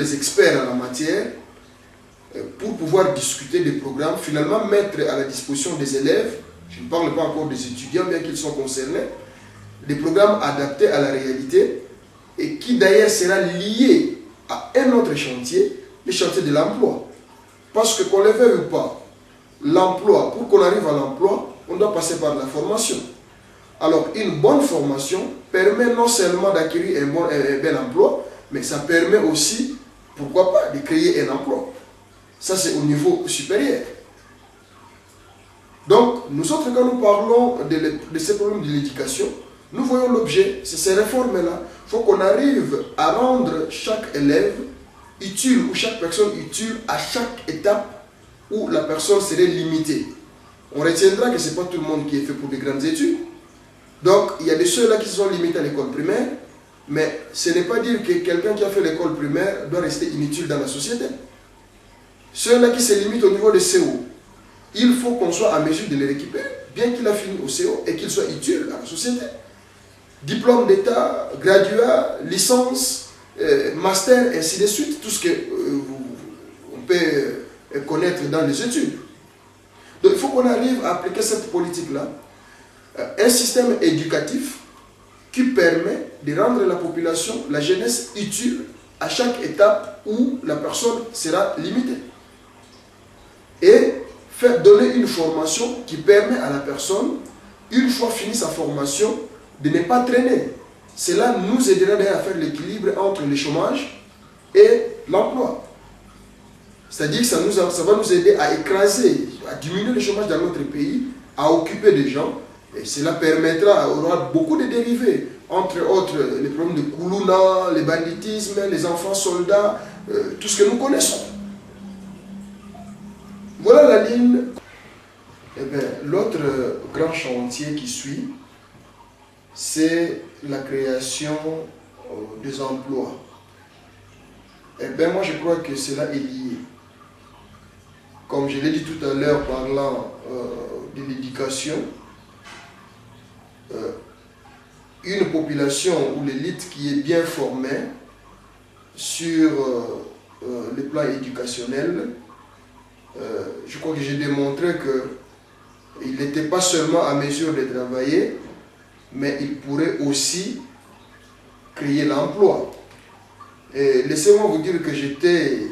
des experts en la matière pour pouvoir discuter des programmes, finalement mettre à la disposition des élèves, je ne parle pas encore des étudiants, bien qu'ils sont concernés, des programmes adaptés à la réalité et qui d'ailleurs sera lié à un autre chantier, le chantier de l'emploi. Parce que qu'on le veuille ou pas, l'emploi, pour qu'on arrive à l'emploi, on doit passer par la formation. Alors, une bonne formation permet non seulement d'acquérir un bel emploi, mais ça permet aussi, pourquoi pas, de créer un emploi. Ça, c'est au niveau supérieur. Donc, nous autres, quand nous parlons de ces problèmes de l'éducation, nous voyons l'objet, c'est ces réformes-là. Il faut qu'on arrive à rendre chaque élève utile ou chaque personne utile à chaque étape où la personne serait limitée. On retiendra que ce n'est pas tout le monde qui est fait pour des grandes études. Donc, il y a de ceux-là qui sont limités à l'école primaire, mais ce n'est pas dire que quelqu'un qui a fait l'école primaire doit rester inutile dans la société. Ceux-là qui se limitent au niveau de CO, il faut qu'on soit en mesure de les récupérer, bien qu'il a fini au CO et qu'il soit utile à la société. Diplôme d'État, graduat, licence, master, ainsi de suite, tout ce qu'on peut connaître dans les études. Donc il faut qu'on arrive à appliquer cette politique-là, un système éducatif qui permet de rendre la population, la jeunesse utile à chaque étape où la personne sera limitée. Et faire donner une formation qui permet à la personne, une fois finie sa formation, de ne pas traîner. Cela nous aidera à faire l'équilibre entre le chômage et l'emploi. C'est-à-dire que ça va nous aider à écraser, à diminuer le chômage dans notre pays, à occuper des gens. Et cela permettra, il y aura beaucoup de dérivés, entre autres les problèmes de Koulouna, le banditisme, les enfants soldats, tout ce que nous connaissons. Voilà la ligne. Eh bien, l'autre grand chantier qui suit, c'est la création des emplois. Eh bien, moi je crois que cela est lié. Comme je l'ai dit tout à l'heure, parlant de l'éducation, une population ou l'élite qui est bien formée sur le plan éducationnel, je crois que j'ai démontré qu'il n'était pas seulement à mesure de travailler, mais il pourrait aussi créer l'emploi. Et laissez-moi vous dire que j'étais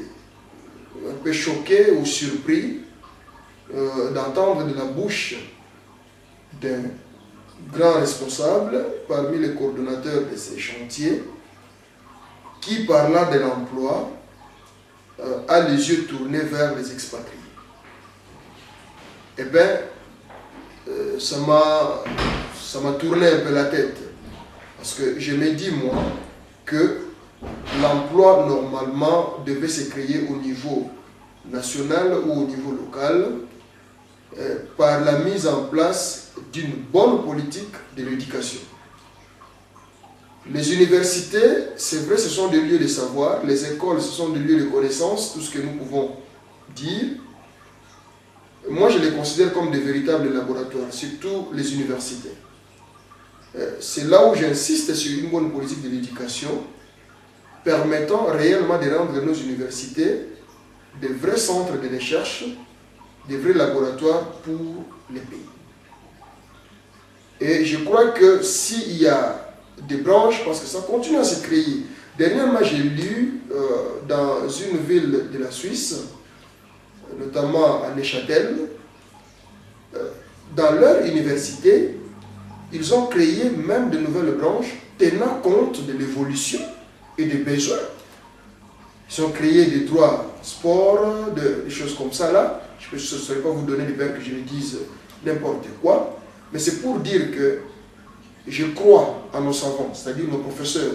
un peu choqué ou surpris d'entendre de la bouche d'un grand responsable parmi les coordonnateurs de ces chantiers qui, parlant de l'emploi, a les yeux tournés vers les expatriés. Eh bien, ça m'a tourné un peu la tête. Parce que je me dis, moi, que l'emploi, normalement, devait se créer au niveau national ou au niveau local par la mise en place d'une bonne politique de l'éducation. Les universités, c'est vrai, ce sont des lieux de savoir. Les écoles, ce sont des lieux de connaissance, tout ce que nous pouvons dire. Moi, je les considère comme des véritables laboratoires, surtout les universités. C'est là où j'insiste sur une bonne politique de l'éducation, permettant réellement de rendre nos universités des vrais centres de recherche, des vrais laboratoires pour les pays. Et je crois que s'il y a des branches, parce que ça continue à se créer. Dernièrement, j'ai lu dans une ville de la Suisse, notamment à Neuchâtel, dans leur université, ils ont créé même de nouvelles branches tenant compte de l'évolution et des besoins. Ils ont créé des droits sport, des choses comme ça là. Je ne saurais pas vous donner des verbes que je ne dise n'importe quoi, mais c'est pour dire que je crois à nos savants, c'est-à-dire nos professeurs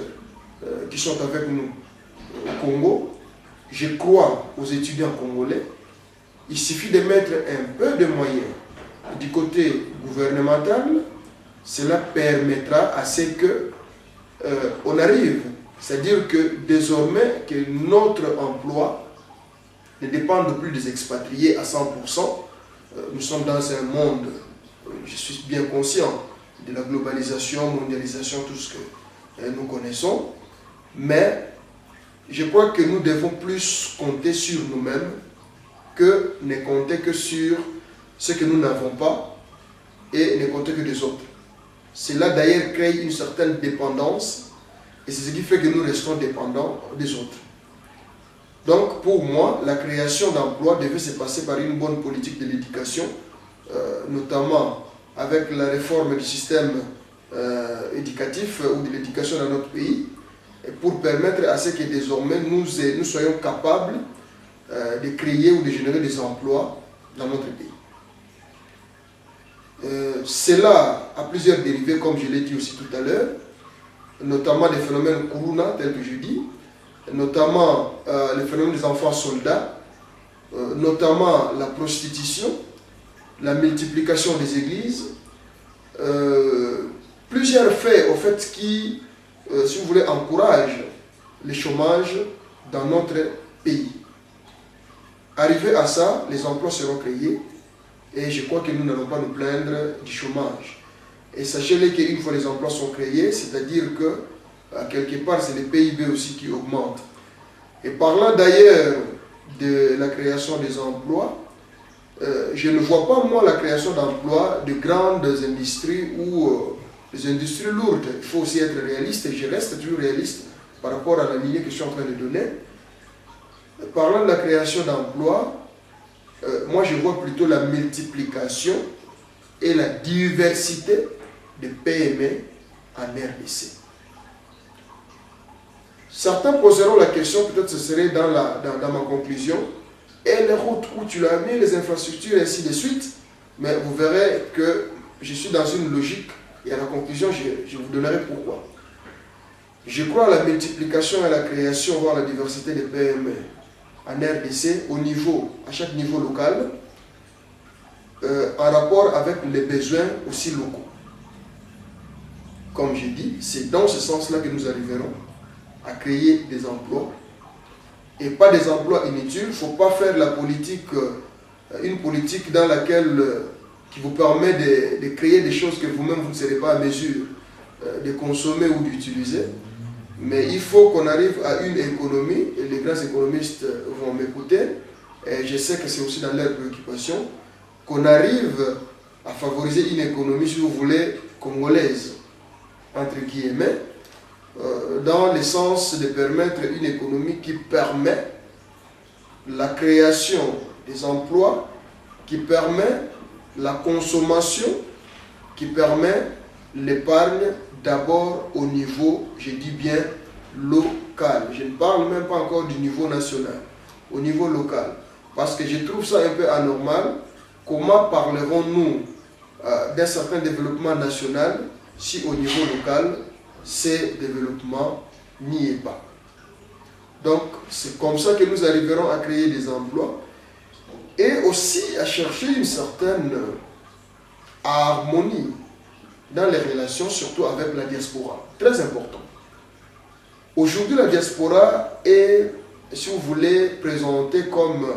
qui sont avec nous au Congo. Je crois aux étudiants congolais. Il suffit de mettre un peu de moyens du côté gouvernemental. Cela permettra à ce que on arrive, c'est-à-dire que désormais que notre emploi ne dépende plus des expatriés à 100%. Nous sommes dans un monde, je suis bien conscient de la globalisation, mondialisation, tout ce que nous connaissons, mais je crois que nous devons plus compter sur nous-mêmes que ne compter que sur ce que nous n'avons pas et ne compter que des autres. Cela d'ailleurs crée une certaine dépendance et c'est ce qui fait que nous restons dépendants des autres. Donc pour moi, la création d'emplois devait se passer par une bonne politique de l'éducation, notamment avec la réforme du système éducatif ou de l'éducation dans notre pays, et pour permettre à ce que désormais nous soyons capables de créer ou de générer des emplois dans notre pays. Cela a plusieurs dérivés, comme je l'ai dit aussi tout à l'heure, notamment des phénomènes Kuruna, tels que je dis, notamment les phénomènes des enfants soldats, notamment la prostitution, la multiplication des églises, plusieurs faits au fait qui, si vous voulez, encouragent le chômage dans notre pays. Arrivé à ça, les emplois seront créés et je crois que nous n'allons pas nous plaindre du chômage. Et sachez-le qu'une fois les emplois sont créés, c'est-à-dire que quelque part c'est le PIB aussi qui augmente. Et parlant d'ailleurs de la création des emplois, je ne vois pas moi la création d'emplois de grandes industries ou des industries lourdes. Il faut aussi être réaliste et je reste toujours réaliste par rapport à la lignée que je suis en train de donner. Parlant de la création d'emplois, moi je vois plutôt la multiplication et la diversité de PME en RDC. Certains poseront la question, peut-être ce serait dans ma conclusion, et les routes où tu l'as mis, les infrastructures, et ainsi de suite, mais vous verrez que je suis dans une logique, et à la conclusion, je vous donnerai pourquoi. Je crois à la multiplication et à la création, voire la diversité des PME en RDC, à chaque niveau local, en rapport avec les besoins aussi locaux. Comme j'ai dit, c'est dans ce sens-là que nous arriverons à créer des emplois, et pas des emplois inutiles. Il ne faut pas faire la politique, une politique dans laquelle, qui vous permet de créer des choses que vous-même vous ne serez pas à mesure de consommer ou d'utiliser. Mais il faut qu'on arrive à une économie, et les grands économistes vont m'écouter, et je sais que c'est aussi dans leurs préoccupations, qu'on arrive à favoriser une économie, si vous voulez, congolaise, entre guillemets, dans le sens de permettre une économie qui permet la création des emplois, qui permet la consommation, qui permet l'épargne d'abord au niveau, je dis bien, local. Je ne parle même pas encore du niveau national, au niveau local. Parce que je trouve ça un peu anormal. Comment parlerons-nous d'un certain développement national si au niveau local, ce développement n'y est pas? Donc, c'est comme ça que nous arriverons à créer des emplois et aussi à chercher une certaine harmonie dans les relations, surtout avec la diaspora. Très important. Aujourd'hui, la diaspora est, si vous voulez, présentée comme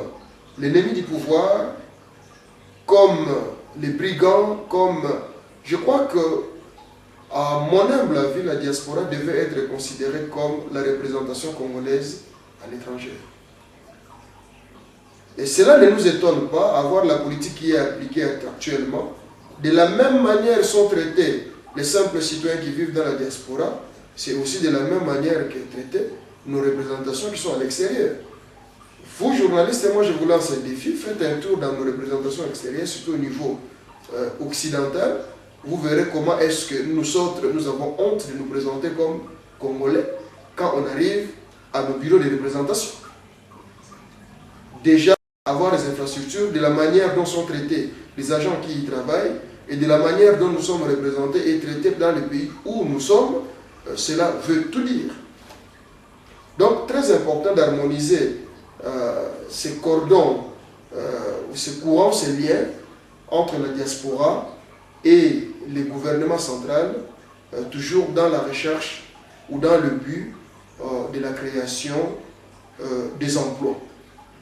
l'ennemi du pouvoir, comme les brigands, comme... Je crois que, à mon humble avis, la diaspora devait être considérée comme la représentation congolaise à l'étranger. Et cela ne nous étonne pas, à voir la politique qui est appliquée actuellement. De la même manière sont traités les simples citoyens qui vivent dans la diaspora, c'est aussi de la même manière que traités nos représentations qui sont à l'extérieur. Vous, journalistes, et moi je vous lance un défi, faites un tour dans nos représentations extérieures, surtout au niveau occidental. Vous verrez comment est-ce que nous autres, nous avons honte de nous présenter comme Congolais quand on arrive à nos bureaux de représentation. Déjà, avoir les infrastructures, de la manière dont sont traités les agents qui y travaillent et de la manière dont nous sommes représentés et traités dans les pays où nous sommes, cela veut tout dire. Donc, très important d'harmoniser ces cordons, ces courants, ces liens entre la diaspora et les gouvernements centraux, toujours dans la recherche ou dans le but de la création des emplois.